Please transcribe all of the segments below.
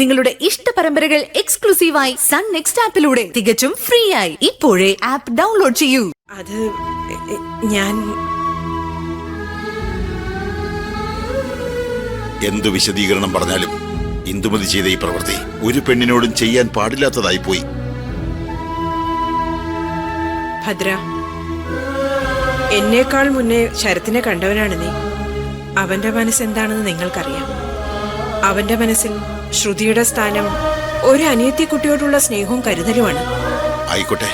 നിങ്ങളുടെ ഇഷ്ട പരമ്പരകൾ എക്സ്ക്ലൂസീവായി സൺ നെക്സ്റ്റ് ആപ്പിലൂടെ തികച്ചും ഫ്രീ ആയി ഇപ്പോഴേ ആപ്പ് ഡൗൺലോഡ് ചെയ്യൂ. അത് ഞാൻ എന്തു വിശദീകരണം പറഞ്ഞാലും ഇന്ദുമതി ചെയ്ത ഈ പ്രവൃത്തി ഒരു പെണ്ണിനോടും ചെയ്യാൻ പാടില്ലാത്തതായി പോയി. ഭദ്ര, എന്നേക്കാൾ മുന്നേ ശരത്തിനെ കണ്ടവനാണ് നീ. അവന്റെ മനസ്സെന്താണെന്ന് നിങ്ങൾക്കറിയാം. അവന്റെ മനസ്സിൽ ശ്രുതിയുടെ സ്ഥാനം ഒരു അനിയത്തി കുട്ടിയോടുള്ള സ്നേഹവും കരുതലുമാണ്. ആയിക്കോട്ടെ,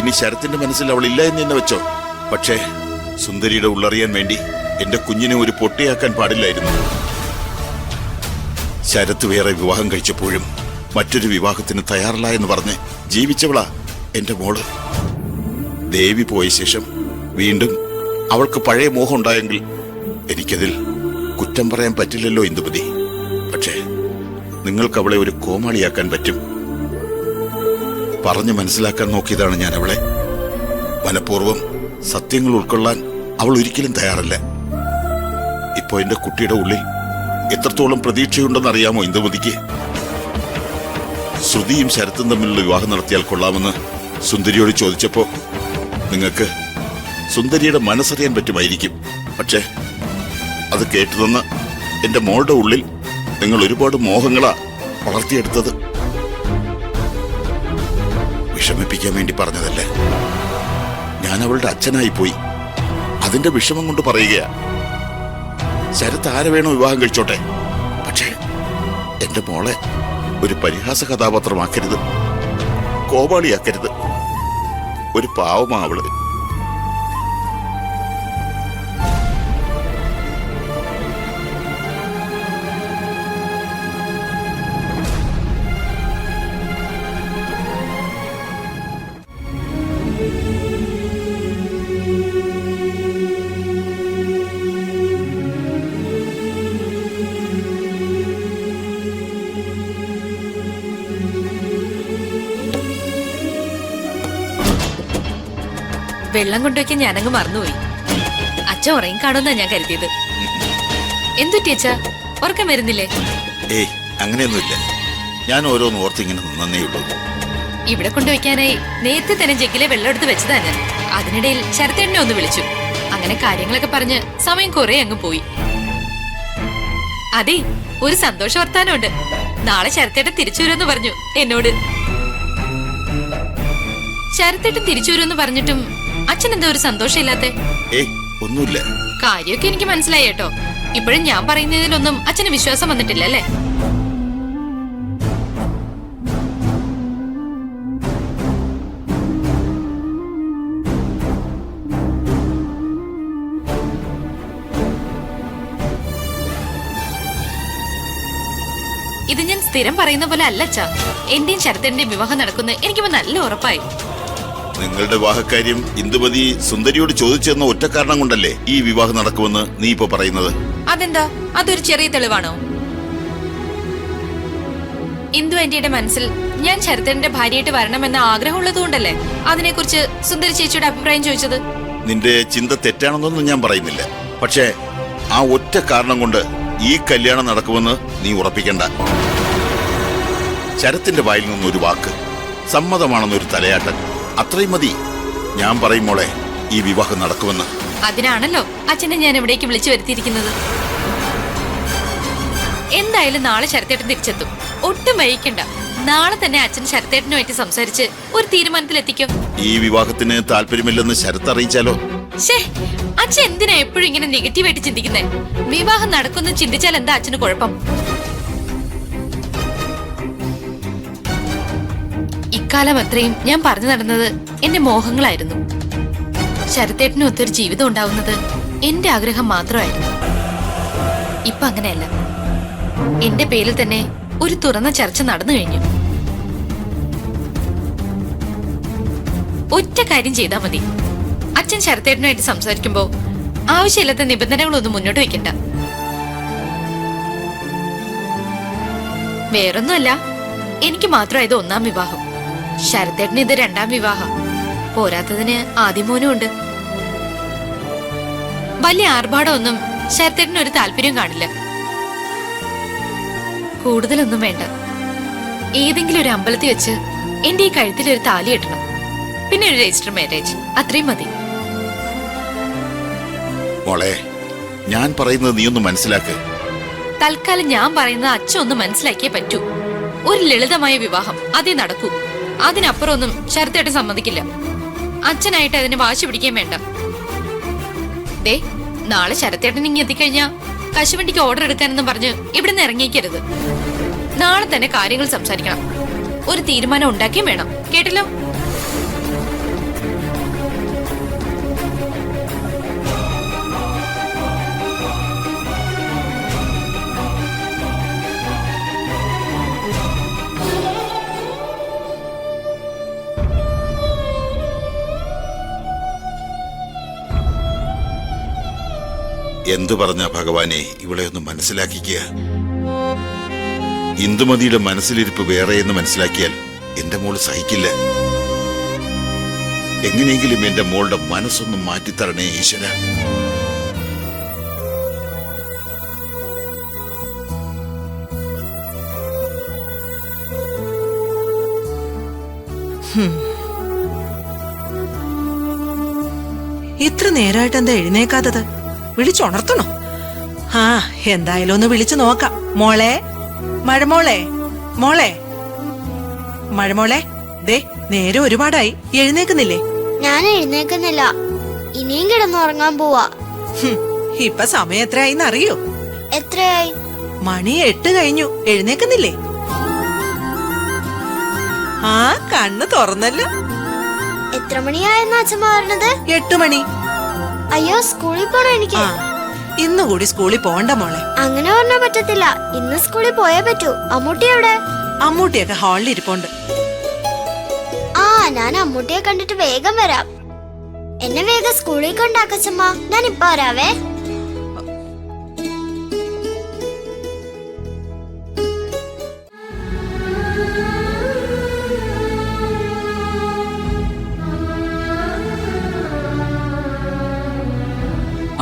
ഇനി ശരത്തിന്റെ മനസ്സിൽ അവൾ ഇല്ല എന്ന് തന്നെ വെച്ചോ. പക്ഷേ സുന്ദരിയുടെ ഉള്ളറിയാൻ വേണ്ടി എന്റെ കുഞ്ഞിനെ ഒരു പൊട്ടിയാക്കാൻ പാടില്ലായിരുന്നു. ശരത്ത് വേറെ വിവാഹം കഴിച്ചപ്പോഴും മറ്റൊരു വിവാഹത്തിന് തയ്യാറല്ല എന്ന് പറഞ്ഞ് ജീവിച്ചവളാ എന്റെ മോള്. ദേവി പോയ ശേഷം വീണ്ടും അവൾക്ക് പഴയ മോഹം ഉണ്ടായെങ്കിൽ എനിക്കതിൽ കുറ്റം പറയാൻ പറ്റില്ലല്ലോ ഇന്ദുമതി. പക്ഷേ നിങ്ങൾക്ക് അവളെ ഒരു കോമാളിയാക്കാൻ പറ്റും. പറഞ്ഞു മനസ്സിലാക്കാൻ നോക്കിയതാണ് ഞാൻ അവളെ. മനഃപൂർവ്വം സത്യങ്ങൾ ഉൾക്കൊള്ളാൻ അവൾ ഒരിക്കലും തയ്യാറല്ല. ഇപ്പോ എന്റെ കുട്ടിയുടെ ഉള്ളിൽ എത്രത്തോളം പ്രതീക്ഷയുണ്ടെന്ന് അറിയാമോ ഇന്ദുമതിക്ക്? ശ്രുതിയും ശരത്തും തമ്മിലുള്ള വിവാഹം നടത്തിയാൽ കൊള്ളാമെന്ന് സുന്ദരിയോട് ചോദിച്ചപ്പോ നിങ്ങൾക്ക് സുന്ദരിയുടെ മനസ്സറിയാൻ പറ്റുമായിരിക്കും. പക്ഷേ അത് കേട്ടുതന്ന എന്റെ മോളുടെ ഉള്ളിൽ നിങ്ങൾ ഒരുപാട് മോഹങ്ങളാ വളർത്തിയെടുത്തത്. വിഷമിപ്പിക്കാൻ വേണ്ടി പറഞ്ഞതല്ലേ. ഞാൻ അവളുടെ അച്ഛനായി പോയി. അതിന്റെ വിഷമം കൊണ്ട് പറയുകയാ. ശരത്ത് ആരെ വേണോ വിവാഹം കഴിച്ചോട്ടെ, പക്ഷേ എന്റെ മോളെ ഒരു പരിഹാസ കഥാപാത്രമാക്കരുത്, കോപാളിയാക്കരുത്. ഒരു പാവമാ അവള്. വെള്ളം കൊണ്ടുവയ്ക്കാൻ ഞാനങ്ങ് മറന്നുപോയി. അച്ഛൻ ഉറങ്ങി കാണുമെന്നാ ഞാൻ കരുതിയത്. എന്തുറ്റി അച്ഛാ, ഉറക്കം വരുന്നില്ലേ? ഏയ്, അങ്ങനെയൊന്നുമില്ല. ഞാൻ ഓരോന്ന് ഓർത്തിങ്ങനെ നന്നേ ഉള്ളൂ. ഇവിടെ കൊണ്ടുവയ്ക്കാനായി നേരത്തെ തന്നെ ജഗ്ഗിലെ വെള്ളം എടുത്ത് വെച്ചതാ ഞാൻ. അതിനിടയിൽ ശരത്തേട്ടനെ ഒന്ന് വിളിച്ചു. അങ്ങനെ കാര്യങ്ങളൊക്കെ പറഞ്ഞ് സമയം കുറെ അങ്ങ് പോയി. അതെ, ഒരു സന്തോഷ വർത്താനമുണ്ട്. നാളെ ശരത്തേട്ടൻ തിരിച്ചു വരുമെന്ന് പറഞ്ഞു എന്നോട്. ശരത്തേട്ടൻ തിരിച്ചു വരുമെന്ന് പറഞ്ഞിട്ടും അച്ഛൻ എന്താ ഒരു സന്തോഷമില്ലാത്തെ? ഏയ്, ഒന്നുമില്ല. കാര്യമൊക്കെ എനിക്ക് മനസ്സിലായി കേട്ടോ. ഇപ്പോഴും ഞാൻ പറയുന്നതിലൊന്നും അച്ഛന് വിശ്വാസം വന്നിട്ടില്ല അല്ലേ? ഇത് ഞാൻ സ്ഥിരം പറയുന്ന പോലെ അല്ല അച്ഛാ. എന്റെയും ശരത്തേന്റെയും വിവാഹം നടക്കുന്ന എനിക്കിപ്പോ നല്ല ഉറപ്പായി. നിങ്ങളുടെ വിവാഹക്കാര്യം ഇന്ദുമതി സുന്ദരിയോട് ചോദിച്ചെന്ന ഒറ്റ കാരണം കൊണ്ടല്ലേ ഈ വിവാഹം നടക്കുമെന്ന് നീ ഇപ്പൊ പറയുന്നത്? അതെന്താ, അതൊരു ചെറിയ തെളിവാണോ? ഇന്ദു ആന്റിയുടെ മനസ്സിൽ ഞാൻ ശരത്തേന്റെ ഭാര്യയായിട്ട് വരണമെന്ന ആഗ്രഹമുള്ളതുകൊണ്ടല്ലേ അതിനെക്കുറിച്ച് സുന്ദരി ചേച്ചിയുടെ അഭിപ്രായം ചോദിച്ചത്. നിന്റെ ചിന്ത തെറ്റാണെന്നൊന്നും ഞാൻ പറയുന്നില്ല. പക്ഷേ ആ ഒറ്റ കാരണം കൊണ്ട് ഈ കല്യാണം നടക്കുമെന്ന് നീ ഉറപ്പിക്കണ്ട. ശരത്തിന്റെ വായിൽ നിന്നൊരു വാക്ക്, സമ്മതമാണെന്നൊരു തലയാട്ടൻ, അത്രയും മതി. ഞാൻ പറയും മോളെ, ഈ വിവാഹം നടക്കുമെന്ന്. അതിനാണല്ലോ അച്ഛനെ ഞാൻ എവിടേക്ക് വിളിച്ചു വരുത്തിയിരിക്കുന്നത്. എന്തായാലും നാളെ ശരത്തേട്ടൻ തിരിച്ചെത്തും. ഒട്ടും വൈകിക്കണ്ട. നാളെ തന്നെ അച്ഛൻ ശരത്തേട്ടനുമായിട്ട് സംസാരിച്ച് ഒരു തീരുമാനത്തിലെത്തിക്കും. ഈ വിവാഹത്തിന് താല്പര്യമില്ലെന്ന് ശരത്ത് അറിയിച്ചാലോ? അച്ഛൻ എന്തിനാ എപ്പോഴും ഇങ്ങനെ നെഗറ്റീവായിട്ട് ചിന്തിക്കുന്നേ? വിവാഹം നടക്കുന്ന ചിന്തിച്ചാൽ എന്താ അച്ഛന് കുഴപ്പം? ഇക്കാലം അത്രയും ഞാൻ പറഞ്ഞു നടന്നത് എന്റെ മോഹങ്ങളായിരുന്നു. ശരത്തേട്ടനും ഒത്തൊരു ജീവിതം ഉണ്ടാവുന്നത് എന്റെ ആഗ്രഹം മാത്രമായിരുന്നു. ഇപ്പൊ അങ്ങനെയല്ല. എന്റെ പേരിൽ തന്നെ ഒരു തുറന്ന ചർച്ച നടന്നു കഴിഞ്ഞു. ഒറ്റ കാര്യം ചെയ്താൽ മതി. അച്ഛൻ ശരത്തേട്ടനുമായിട്ട് സംസാരിക്കുമ്പോ ആവശ്യമില്ലാത്ത നിബന്ധനകളൊന്നും മുന്നോട്ട് വെക്കണ്ട. വേറൊന്നുമല്ല, എനിക്ക് മാത്രമായത് ഒന്നാം വിവാഹം. ശരത്തേട്ടന് ഇത് രണ്ടാം വിവാഹം. പോരാത്തതിന് ആദ്യമോനും ഉണ്ട്. വലിയ ആർഭാടമൊന്നും ശരത്തേട്ടന് ഒരു താല്പര്യം കാണില്ല. കൂടുതലൊന്നും വേണ്ട. ഏതെങ്കിലും ഒരു അമ്പലത്തിൽ വെച്ച് എന്റെ ഈ കഴുത്തിൽ ഒരു താലി കെട്ടണം. പിന്നെ ഒരു രജിസ്റ്റർ മാരേജ്, അത്രയും മതി. മോളെ, ഞാൻ പറയുന്നത് നീ ഒന്ന് മനസ്സിലാക്ക്. തൽക്കാലം ഞാൻ പറയുന്നത് അച്ഛൻ ഒന്ന് മനസ്സിലാക്കിയേ പറ്റൂ. ഒരു ലളിതമായ വിവാഹം അതേ നടക്കൂ. അതിനപ്പുറം ഒന്നും ശരത്തേട്ടൻ സമ്മതിക്കില്ല. അച്ഛനായിട്ട് അതിന് വാശി പിടിക്കാൻ വേണ്ട. ദേ, നാളെ ശരത്തേട്ടൻ ഇങ്ങ് എത്തിക്കഴിഞ്ഞാ കശുവണ്ടിക്ക് ഓർഡർ എടുക്കാനെന്നും പറഞ്ഞ് ഇവിടുന്ന് ഇറങ്ങിക്കരുത്. നാളെ തന്നെ കാര്യങ്ങൾ സംസാരിക്കണം. ഒരു തീരുമാനം ഉണ്ടാക്കിയും വേണം. കേട്ടല്ലോ? എന്തു പറഞ്ഞ ഭഗവാനെ ഇവളെ ഒന്ന് മനസ്സിലാക്കിക്കുക. ഇന്ദുമതിയുടെ മനസ്സിലിരിപ്പ് വേറെയെന്ന് മനസ്സിലാക്കിയാൽ എന്റെ മോള് സഹിക്കില്ല. എങ്ങനെയെങ്കിലും എന്റെ മോളുടെ മനസ്സൊന്ന് മാറ്റിത്തരണേ ഈശ്വര. ഇത്ര നേരായിട്ട് എന്താ എഴുന്നേക്കാത്തത്? വിളിച്ചുണർത്തണോ? ആ, എന്തായാലും ഒന്ന് വിളിച്ചു നോക്കാം. മോളെ, മഴമോളെ, മോളെ, മഴമോളെ, ദേ നേരെ ഒരുപാടായി, എഴുന്നേക്കുന്നില്ലേ? ഞാൻ എഴുന്നേക്കുന്നില്ല, ഇനിയും കിടന്നുറങ്ങാൻ പോവാ. ഇപ്പൊ സമയം എത്രയായിന്ന് അറിയോ? എത്രയായി? മണി 8 കഴിഞ്ഞു. എഴുന്നേക്കുന്നില്ലേ? ആ, കണ്ണ് തുറന്നല്ലോ. എത്ര മണിയായെന്ന് അച്ഛമ്മ പറഞ്ഞത്? 8 മണി. അയ്യോ, സ്കൂളിൽ പോണോ എനിക്ക്? ആ, ഇന്നുകൂടി സ്കൂളിൽ പോണ്ട മോളെ. അങ്ങനെ പറഞ്ഞാ പറ്റത്തില്ല, ഇന്ന് സ്കൂളിൽ പോയേ പറ്റൂ. അമ്മൂട്ടി എവിടെ? അമ്മൂട്ടിയൊക്കെ ഹാളിൽ ഇരിപ്പുണ്ട്. ആ, ഞാൻ അമ്മൂട്ടിയെ കണ്ടിട്ട് വേഗം വരാം. എന്നെ വേഗം സ്കൂളിൽ കൊണ്ടാക്കച്ചമ്മ. ഞാൻ ഇപ്പൊ വരാവേ.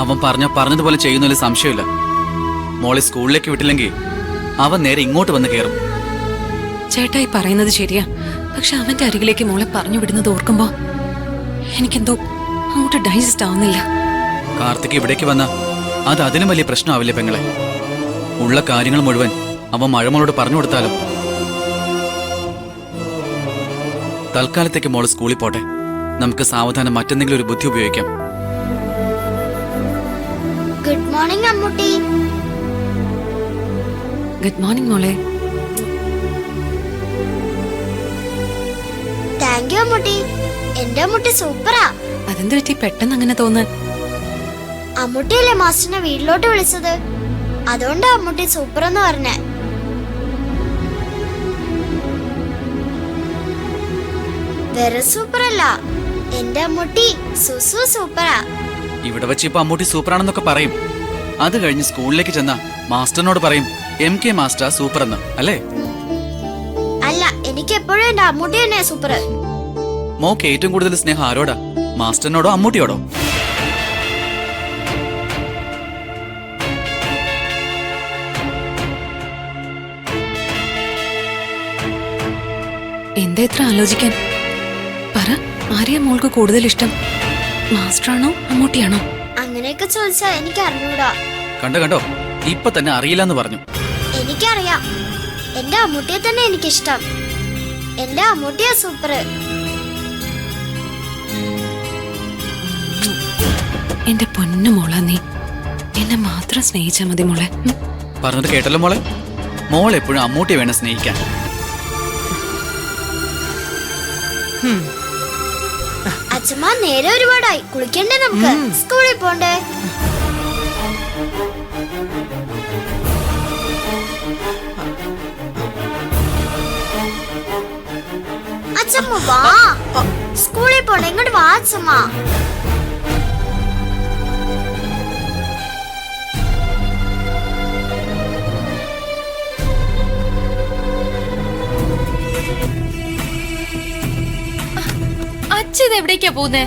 അവൻ പറഞ്ഞതുപോലെ ചെയ്യുന്നതിൽ സംശയമില്ല. മോളെ സ്കൂളിലേക്ക് വിട്ടില്ലെങ്കിൽ അവൻ നേരെ ഇങ്ങോട്ട് വന്ന് കയറും. ചേട്ടായി പറയുന്നത് ശരിയാ. പക്ഷെ അവന്റെ അരികിലേക്ക് മോളെ പറഞ്ഞു വിടുന്നത് ഓർക്കുമ്പോ എനിക്കെന്തോ അങ്ങോട്ട് ഡൈജസ്റ്റ് ആവുന്നില്ല. കാർത്തിക് ഇവിടേക്ക് വന്ന അത് അതിനും വലിയ പ്രശ്നമാവില്ലേ പെങ്ങളെ? ഉള്ള കാര്യങ്ങൾ മുഴുവൻ അവൻ മഴമോളോട് പറഞ്ഞു കൊടുത്താലോ? തൽക്കാലത്തേക്ക് മോള് സ്കൂളിൽ പോട്ടെ. നമുക്ക് സാവധാനം മറ്റെന്തെങ്കിലും ഒരു ബുദ്ധി ഉപയോഗിക്കാം. Good morning Ammootty. Good morning മോളെ. Thank you Ammootty. എന്റെ അമ്മൂട്ടി സൂപ്പറാ. അതെന്ത് പറ്റി പെട്ടെന്ന് അങ്ങനെ തോന്നാൻ? അമ്മൂട്ടിയല്ലേ മാസ്റ്ററിനെ വീട്ടിലോട്ട് വിളിച്ചത്, അതുകൊണ്ടാ അമ്മൂട്ടി സൂപ്പർ എന്ന് പറഞ്ഞേ. വേറെ സൂപ്പറല്ല, എന്റെ അമ്മൂട്ടി സുസു സൂപ്പറാ. ഇവിടെ വെച്ച് ഇപ്പൊ അമ്മൂട്ടി സൂപ്പറാണെന്നൊക്കെ പറയും. അത് കഴിഞ്ഞ് സ്കൂളിലേക്ക് ചെന്ന മാസ്റ്ററിനോട് പറയും MK മാസ്റ്റർ സൂപ്പർ എന്ന്, അല്ലേ? അല്ല, എനിക്ക് എപ്പോഴും എന്റെ അമ്മൂട്ടി തന്നെയാ സൂപ്പർ. മോക്ക് ഏറ്റവും കൂടുതൽ സ്നേഹം ആരോടാ? മാസ്റ്ററിനോടോ അമ്മൂട്ടിയോടോ? എന്താ ഇത്ര ആലോചിക്കാൻ? പറ, ആരെയാ മോൾക്ക് കൂടുതൽ ഇഷ്ടം? മാസ്റ്ററാണോ അമ്മൂട്ടിയാണോ? അങ്ങനെയൊക്കെ ചോദിച്ചാ എനിക്ക് അറിഞ്ഞൂടാ. കണ്ടോ ഇപ്പൊ തന്നെ അറിയില്ലെന്ന് പറഞ്ഞു. എനിക്കറിയാം, എന്റെ അമ്മൂട്ടിയെ തന്നെ എനിക്കിഷ്ടം. എന്റെ അമ്മൂട്ടിയാ സൂപ്പർ. എന്റെ പൊന്നു മോളാ നീ. എന്നെ മാത്രം സ്നേഹിച്ചാ മതി മോളെ. പറഞ്ഞത് കേട്ടല്ലോ മോളെ. മോൾ എപ്പോഴും അമ്മൂട്ടിയെ വേണം സ്നേഹിക്കാൻ. അച്ഛമ്മ, നേരെ ഒരുപാടായി, കുളിക്കണ്ടേ നമുക്ക്? സ്കൂളിൽ പോണ്ടേ? അച്ഛമ്മ വാ, സ്കൂളിൽ പോണ്ടേ, ഇങ്ങോട്ട് വാ അച്ഛമ്മ. അച്ഛൻ എവിടേക്കാ പോകുന്നേ?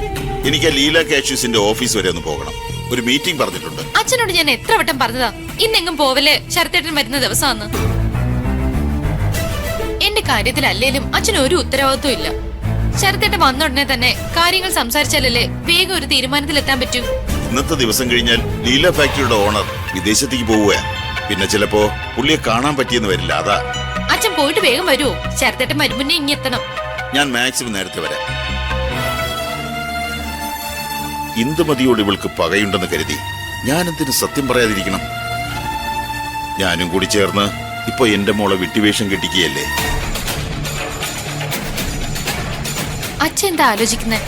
എനിക്ക് ലീല കാഷ്യൂസിന്റെ ഓഫീസ് വരെ ഒന്ന് പോകണം. ഒരു മീറ്റിംഗ് പറഞ്ഞിട്ടുണ്ട്. അച്ഛനോട് ഞാൻ എത്ര വട്ടം പറഞ്ഞതാ ഇന്നെങ്ങും പോവല്ലേ, ശരത്തേട്ടൻ വരുന്ന ദിവസമാന്ന്. എന്റെ കാര്യത്തിൽ അല്ലേലും അച്ഛൻ ഒരു ഉത്തരവാദിത്വം ഇല്ല. ശരത്തേട്ടൻ വന്ന ഉടനെ തന്നെ കാര്യങ്ങൾ സംസാരിച്ചാലല്ലേ വേഗം ഒരു തീരുമാനത്തിലെത്താൻ പറ്റൂ. ഇന്നത്തെ ദിവസം കഴിഞ്ഞാൽ ലീല ഫാക്ടറിയുടെ ഓണർ വിദേശത്തേക്ക് പോവുക. പിന്നെ ചിലപ്പോ പുള്ളിയെ കാണാൻ പറ്റിയെന്ന് വരില്ല. അതാ അച്ഛൻ പോയിട്ട് വേഗം വരുമോ? ശരത്തേട്ടൻ വരുമുന്നേ ഇങ്ങി എത്തണം. ഞാൻ മാക്സിമം നേരത്തെ വരാം. ഇന്ദുമതിയോട് ഇവൾക്ക് പകയുണ്ടെന്ന് കരുതി ഞാൻ എന്തിനു സത്യം പറയാതിരിക്കണം? ഞാനും കൂടി ചേർന്ന് ഇപ്പൊ എന്റെ മോളെ വിട്ടുവേഷം കെട്ടിക്കുകയല്ലേ. അച്ഛൻ എന്താ ആലോചിക്കുന്നേ?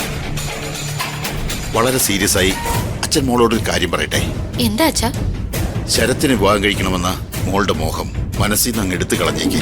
വളരെ സീരിയസ് ആയി അച്ഛൻ മോളോടൊരു കാര്യം പറയട്ടെ. എന്താ അച്ഛാ? ശരത്തിന് വിവാഹം കഴിക്കണമെന്ന മോളുടെ മോഹം മനസ്സിൽ നിന്ന് അങ്ങ് എടുത്തു കളഞ്ഞേക്ക്.